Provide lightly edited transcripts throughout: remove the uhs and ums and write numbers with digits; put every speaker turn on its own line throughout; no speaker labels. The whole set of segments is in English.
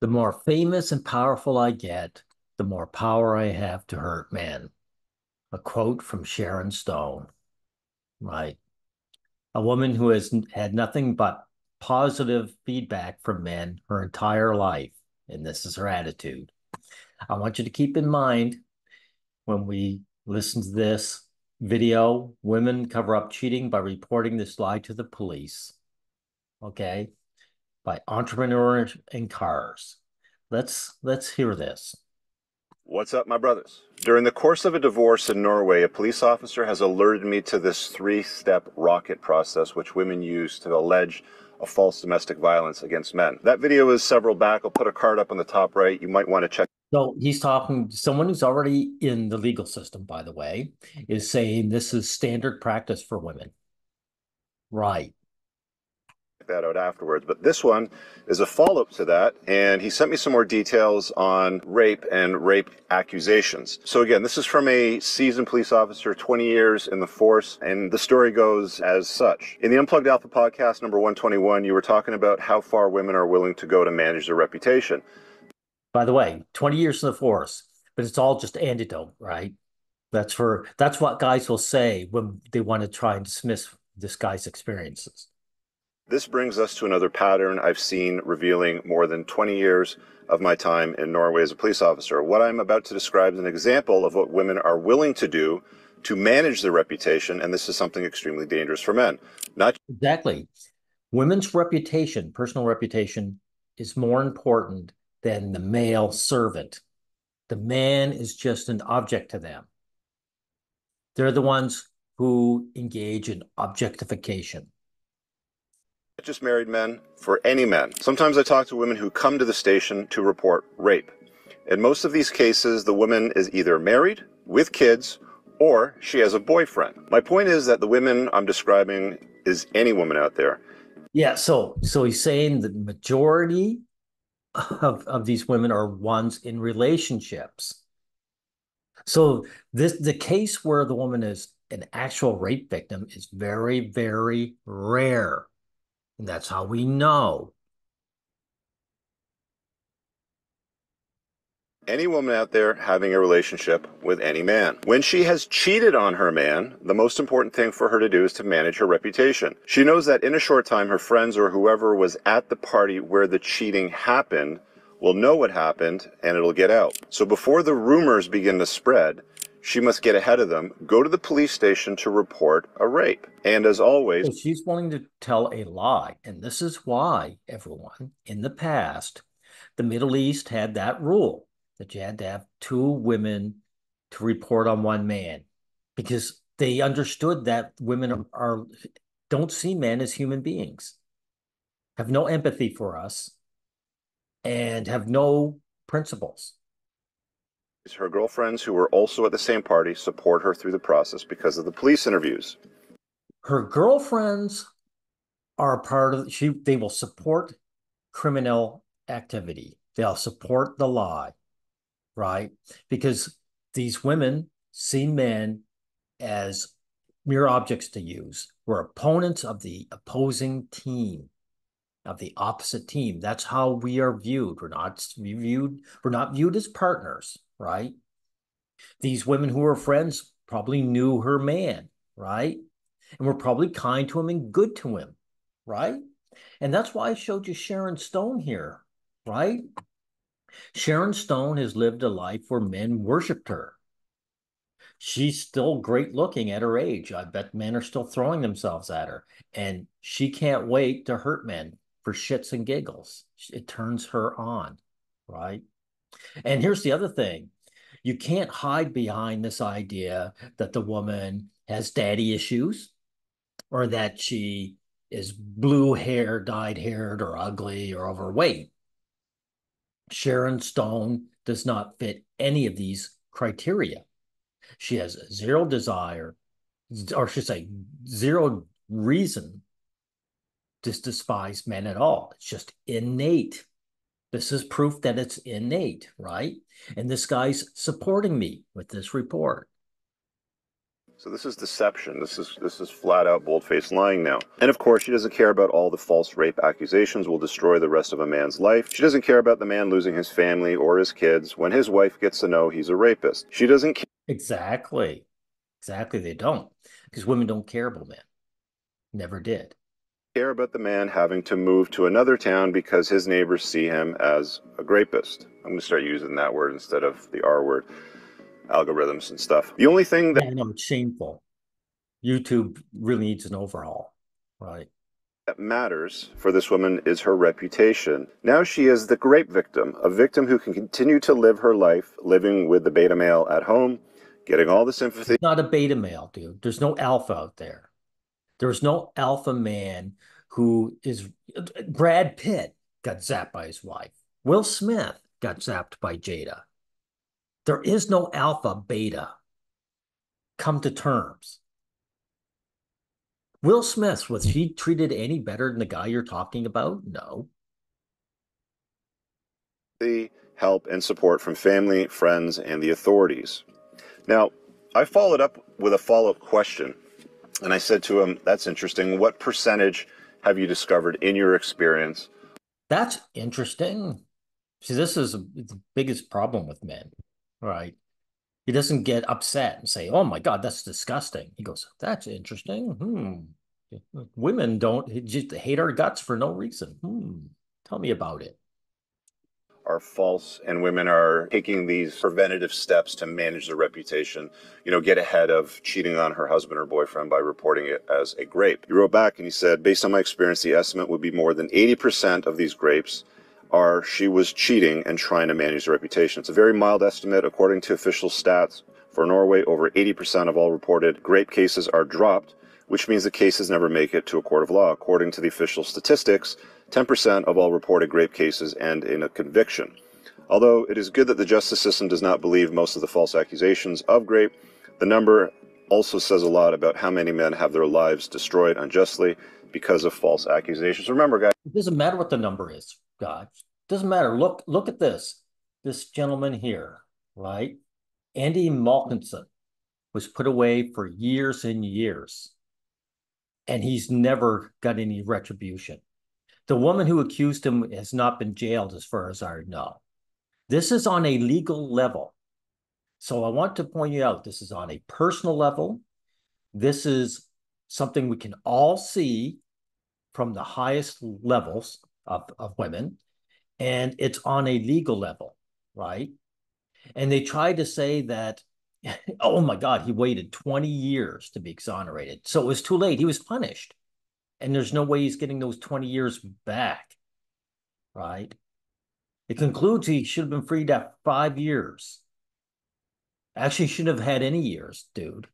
The more famous and powerful I get, the more power I have to hurt men. A quote from Sharon Stone, right? A woman who has had nothing but positive feedback from men her entire life. And this is her attitude. I want you to keep in mind when we listen to this video, women cover up cheating by reporting this lie to the police. Okay? By entrepreneurs in cars. Let's hear this.
What's up, my brothers? During the course of a divorce in Norway, a police officer has alerted me to this three-step rocket process which women use to allege a false domestic violence against men. That video is several back. I'll put a card up on the top right. You might want to check.
So he's talking to someone who's already in the legal system, by the way, is saying this is standard practice for women. Right.
That out afterwards, but this one is a follow-up to that, and he sent me some more details on rape and rape accusations. So again, this is from a seasoned police officer, 20 years in the force, and the story goes as such. In the Unplugged Alpha podcast number 121, you were talking about how far women are willing to go to manage their reputation.
By the way, 20 years in the force, but it's all just anecdote, right? That's what guys will say when they want to try and dismiss this guy's experiences.
This brings us to another pattern I've seen revealing more than 20 years of my time in Norway as a police officer. What I'm about to describe is an example of what women are willing to do to manage their reputation, and this is something extremely dangerous for men.
Exactly. Women's reputation, personal reputation, is more important than the male servant. The man is just an object to them. They're the ones who engage in objectification.
Not just married men, for any men. Sometimes I talk to women who come to the station to report rape. In most of these cases, the woman is either married, with kids, or she has a boyfriend. My point is that the women I'm describing is any woman out there.
Yeah, so he's saying the majority of these women are ones in relationships. So the case where the woman is an actual rape victim is very, very rare. And that's how we know.
Any woman out there having a relationship with any man. When she has cheated on her man, the most important thing for her to do is to manage her reputation. She knows that in a short time, her friends or whoever was at the party where the cheating happened will know what happened and it'll get out. So before the rumors begin to spread, she must get ahead of them, go to the police station to report a rape. And as always,
So she's willing to tell a lie. And this is why, everyone, in the past, the Middle East had that rule that you had to have two women to report on one man because they understood that women don't see men as human beings, have no empathy for us, and have no principles.
her girlfriends who were also at the same party support her through the process because of the police interviews.
Her girlfriends are part of they will support criminal activity. They'll support the lie, right? Because these women see men as mere objects to use. We're opponents of the opposing team, of the opposite team. That's how we are viewed. We're not viewed as partners, right? These women who are friends probably knew her man, right? And were probably kind to him and good to him, right? And that's why I showed you Sharon Stone here, right? Sharon Stone has lived a life where men worshiped her. She's still great looking at her age. I bet men are still throwing themselves at her. And she can't wait to hurt men for shits and giggles. It turns her on, right? And here's the other thing. You can't hide behind this idea that the woman has daddy issues or that she is blue hair, dyed haired, or ugly or overweight. Sharon Stone does not fit any of these criteria. She has zero desire, or I should say, zero reason to despise men at all. It's just innate. This is proof that it's innate, right? And this guy's supporting me with this report.
So this is deception. This is flat out bold-faced lying now. And of course, she doesn't care about all the false rape accusations will destroy the rest of a man's life. She doesn't care about the man losing his family or his kids when his wife gets to know he's a rapist. She doesn't
Exactly. Exactly. They don't. Because women don't care about men. Never did.
care about the man having to move to another town because his neighbors see him as a rapist. I'm going to start using that word instead of the R word, algorithms and stuff. The only thing
Yeah, I know it's shameful. YouTube really needs an overhaul, right?
that matters for this woman is her reputation. Now she is the rape victim, a victim who can continue to live her life living with the beta male at home, getting all the sympathy.
It's not a beta male, dude. There's no alpha out there. There's no alpha man who is. Brad Pitt got zapped by his wife. Will Smith got zapped by Jada. There is no alpha beta. Come to terms. Will Smith, was he treated any better than the guy you're talking about? No.
Help and support from family, friends, and the authorities. Now, I followed up with a follow-up question, and I said to him, that's interesting. What percentage have you discovered in your experience?
That's interesting. See, this is the biggest problem with men, right? He doesn't get upset and say, "Oh my God, that's disgusting." He goes, "That's interesting. Women don't just hate our guts for no reason. Tell me about it."
Are false, and women are taking these preventative steps to manage their reputation, get ahead of cheating on her husband or boyfriend by reporting it as a grape. He wrote back and he said, based on my experience, the estimate would be more than 80% of these grapes are she was cheating and trying to manage her reputation. It's a very mild estimate. According to official stats for Norway, over 80% of all reported grape cases are dropped, which means the cases never make it to a court of law. According to the official statistics, 10% of all reported rape cases end in a conviction. Although it is good that the justice system does not believe most of the false accusations of rape, the number also says a lot about how many men have their lives destroyed unjustly because of false accusations. Remember, guys,
It doesn't matter what the number is, God. It doesn't matter. Look at this. This gentleman here, right? Andy Malkinson was put away for years and years, and he's never got any retribution. The woman who accused him has not been jailed, as far as I know. This is on a legal level. So I want to point you out, this is on a personal level. This is something we can all see from the highest levels of women, and it's on a legal level, right? And they tried to say that, oh my God, he waited 20 years to be exonerated. So it was too late. He was punished. And there's no way he's getting those 20 years back, right? It concludes he should have been freed after 5 years. Actually, shouldn't have had any years, dude,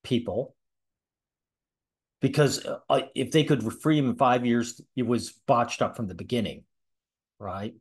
people. Because if they could free him in 5 years, it was botched up from the beginning, right?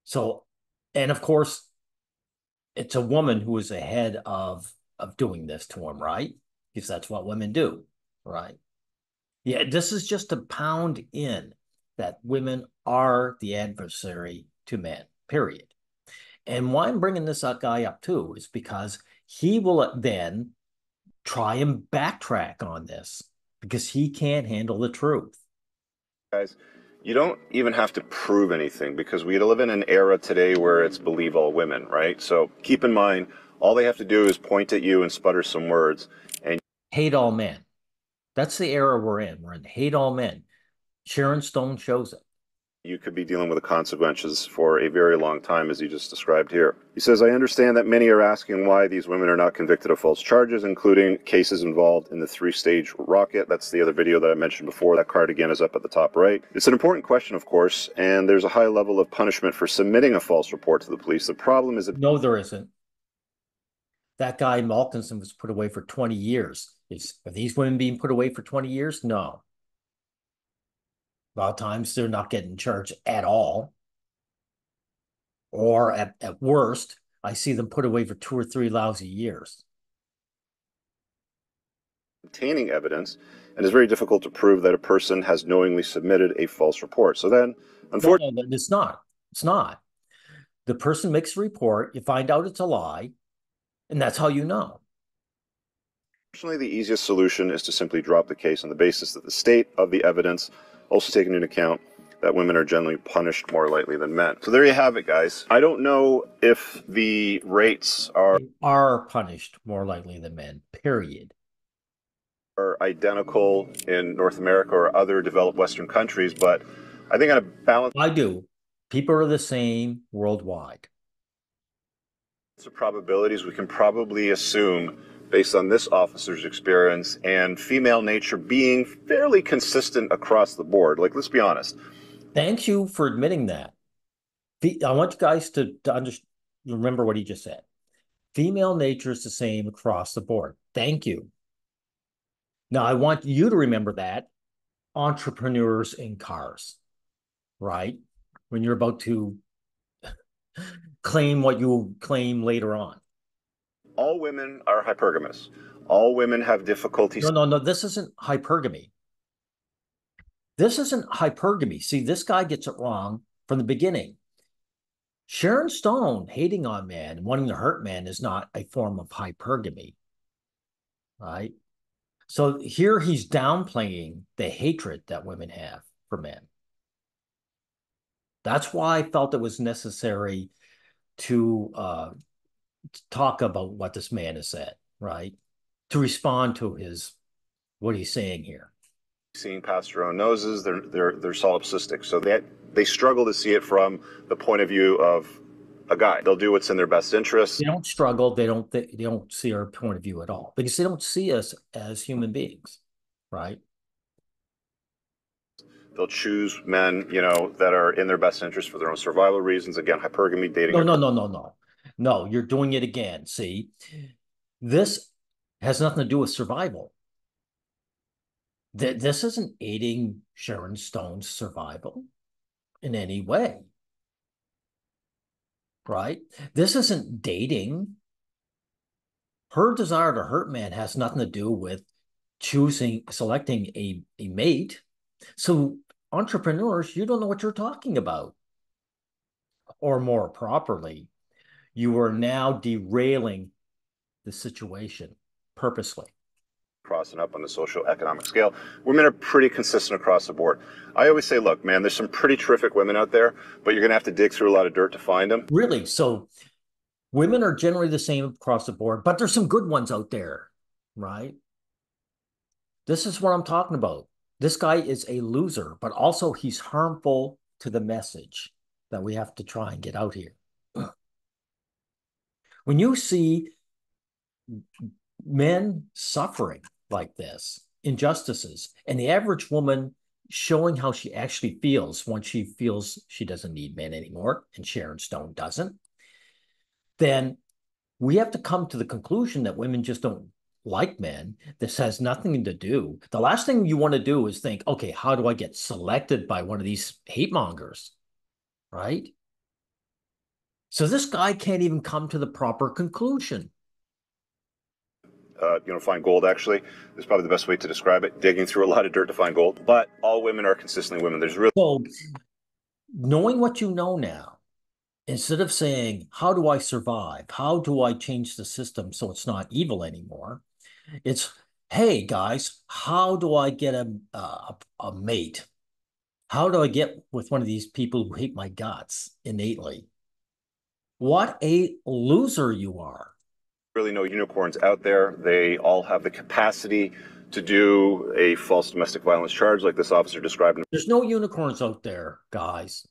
So, and of course, it's a woman who is ahead of doing this to him, right? Because that's what women do, right? Yeah, this is just to pound in that women are the adversary to men, period. And why I'm bringing this guy up too is because he will then try and backtrack on this because he can't handle the truth.
guys, you don't even have to prove anything because we live in an era today where it's believe all women, right? So keep in mind, all they have to do is point at you and sputter some words and
Hate all men. That's the era we're in. We're in hate all men. Sharon Stone shows it.
you could be dealing with the consequences for a very long time, as you just described here. He says, I understand that many are asking why these women are not convicted of false charges, including cases involved in the three-stage rocket. That's the other video that I mentioned before. That card again is up at the top right. It's an important question, of course, and there's a high level of punishment for submitting a false report to the police. The problem is that
No, there isn't. That guy Malkinson was put away for 20 years. Are these women being put away for 20 years? No. A lot of times they're not getting charged at all. Or at worst, I see them put away for 2 or 3 lousy years.
obtaining evidence, and it's very difficult to prove that a person has knowingly submitted a false report. So then, unfortunately,
No, it's not. It's not. The person makes a report, you find out it's a lie, and that's how you know.
Unfortunately, the easiest solution is to simply drop the case on the basis that the state of the evidence, also taking into account that women are generally punished more lightly than men. So there you have it, guys. I don't know if the rates
Are punished more likely than men, period.
are identical in North America or other developed Western countries, but I think on a balance
I do. People are the same worldwide.
of probabilities, we can probably assume, based on this officer's experience and female nature being fairly consistent across the board. Like, let's be honest.
Thank you for admitting that. I want you guys to remember what he just said. Female nature is the same across the board. Thank you. Now, I want you to remember that entrepreneurs in cars, right? When you're about to claim what you claim later on.
All women are hypergamous. All women have difficulties.
No, no, no. This isn't hypergamy. This isn't hypergamy. See, this guy gets it wrong from the beginning. Sharon Stone hating on men, wanting to hurt men is not a form of hypergamy, right? So here he's downplaying the hatred that women have for men. That's why I felt it was necessary to talk about what this man has said, right? To respond to what he's saying here.
Seeing past their own noses, they're solipsistic, so they struggle to see it from the point of view of a guy. They'll do what's in their best interest.
They don't struggle. They don't see our point of view at all because they don't see us as human beings, right?
They'll choose men, that are in their best interest for their own survival reasons. Again, hypergamy, dating.
No, no, no, no, no. No, you're doing it again. See, this has nothing to do with survival. This isn't aiding Sharon Stone's survival in any way, right? This isn't dating. Her desire to hurt men has nothing to do with selecting a mate. So, entrepreneurs, you don't know what you're talking about. Or more properly, you are now derailing the situation purposely.
Crossing up on the social economic scale, women are pretty consistent across the board. I always say, look, man, there's some pretty terrific women out there, but you're going to have to dig through a lot of dirt to find them.
Really? So women are generally the same across the board, but there's some good ones out there, right? This is what I'm talking about. This guy is a loser, but also he's harmful to the message that we have to try and get out here. When you see men suffering like this, injustices, and the average woman showing how she actually feels once she feels she doesn't need men anymore, and Sharon Stone doesn't, then we have to come to the conclusion that women just don't like men. This has nothing to do. The last thing you want to do is think, okay, how do I get selected by one of these hate mongers? Right? So this guy can't even come to the proper conclusion.
Find gold, actually, is probably the best way to describe it. Digging through a lot of dirt to find gold. But all women are consistently women. There's really.
So knowing what you know now, instead of saying, how do I survive? How do I change the system so it's not evil anymore? It's, hey, guys, how do I get a mate? How do I get with one of these people who hate my guts innately? What a loser you are.
Really no unicorns out there. They all have the capacity to do a false domestic violence charge like this officer described.
There's no unicorns out there, guys,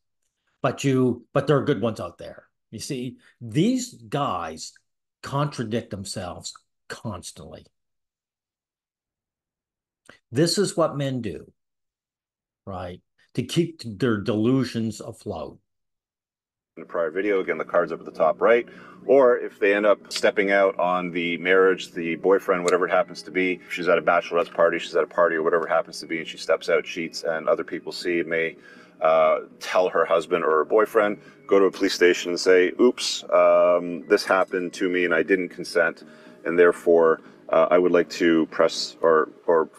but there are good ones out there. You see, these guys contradict themselves constantly. This is what men do, right? To keep their delusions afloat.
In the prior video, again, the card's up at the top right. Or if they end up stepping out on the marriage, the boyfriend, whatever it happens to be, she's at a bachelorette's party, she's at a party or whatever it happens to be, and she steps out, cheats, and other people see, may tell her husband or her boyfriend, go to a police station and say, oops, this happened to me and I didn't consent, and therefore I would like to press or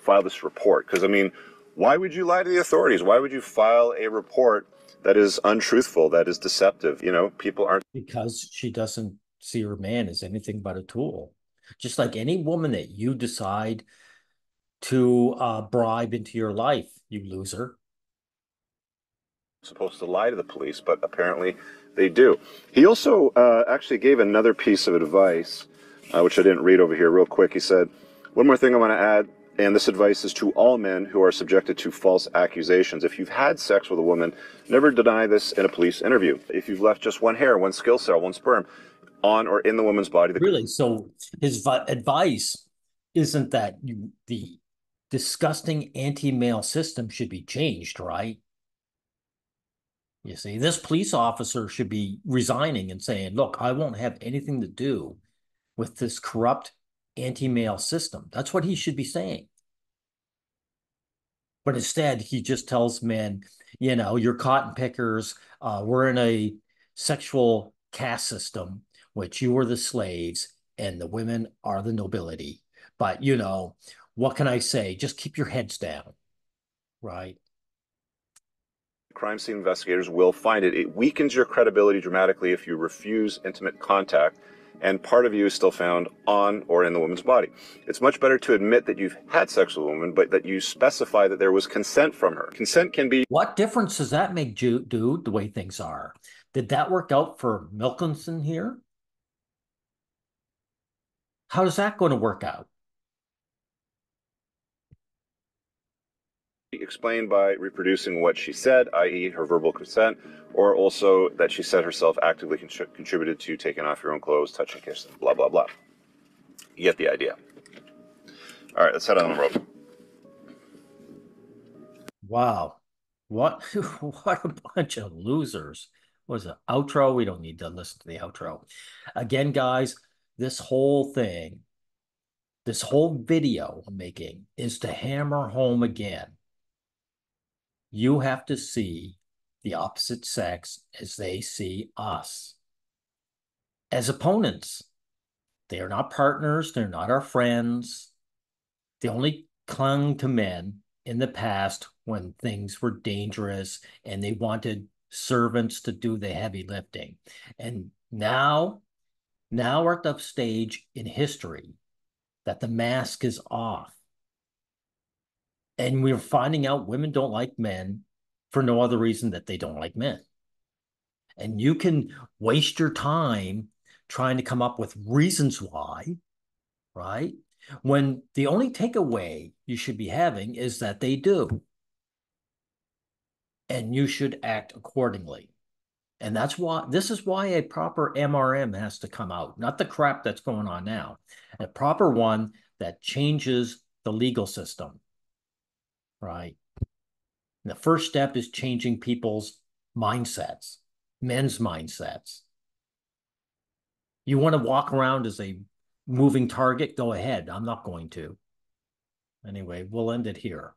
file this report. Because, I mean, why would you lie to the authorities? Why would you file a report that is untruthful, that is deceptive? People aren't.
Because she doesn't see her man as anything but a tool. Just like any woman that you decide to bribe into your life, you loser.
Supposed to lie to the police, but apparently they do. He also actually gave another piece of advice, which I didn't read over here real quick. He said, one more thing I want to add, and this advice is to all men who are subjected to false accusations. If you've had sex with a woman, never deny this in a police interview. If you've left just one hair, one skill cell, one sperm on or in the woman's body,
Really? So his advice isn't that the disgusting anti-male system should be changed, right? You see, this police officer should be resigning and saying, look, I won't have anything to do with this corrupt anti-male system. That's what he should be saying. But instead, he just tells men, you're cotton pickers. We're in a sexual caste system, which you are the slaves and the women are the nobility. But, what can I say? Just keep your heads down, right?
crime scene investigators will find it. It weakens your credibility dramatically if you refuse intimate contact and part of you is still found on or in the woman's body. It's much better to admit that you've had sex with a woman, but that you specify that there was consent from her. Consent can be.
What difference does that make, dude, the way things are? Did that work out for Milkinson here? How is that going to work out?
Explained by reproducing what she said, i.e. her verbal consent, or also that she said herself actively contributed to taking off your own clothes, touching, kissing, blah, blah, blah. You get the idea. All right, let's head on the road.
Wow. What what a bunch of losers. Was it outro? We don't need to listen to the outro. Again, guys, this whole thing, this whole video I'm making is to hammer home again. You have to see the opposite sex as they see us. As opponents. They are not partners, they're not our friends. They only clung to men in the past when things were dangerous and they wanted servants to do the heavy lifting. And now we're at the stage in history that the mask is off. And we're finding out women don't like men for no other reason that they don't like men. And you can waste your time trying to come up with reasons why, right? When the only takeaway you should be having is that they do. And you should act accordingly. And this is why a proper MRM has to come out, not the crap that's going on now. A proper one that changes the legal system, right? And the first step is changing people's mindsets, men's mindsets. You want to walk around as a moving target? Go ahead. I'm not going to. Anyway, we'll end it here.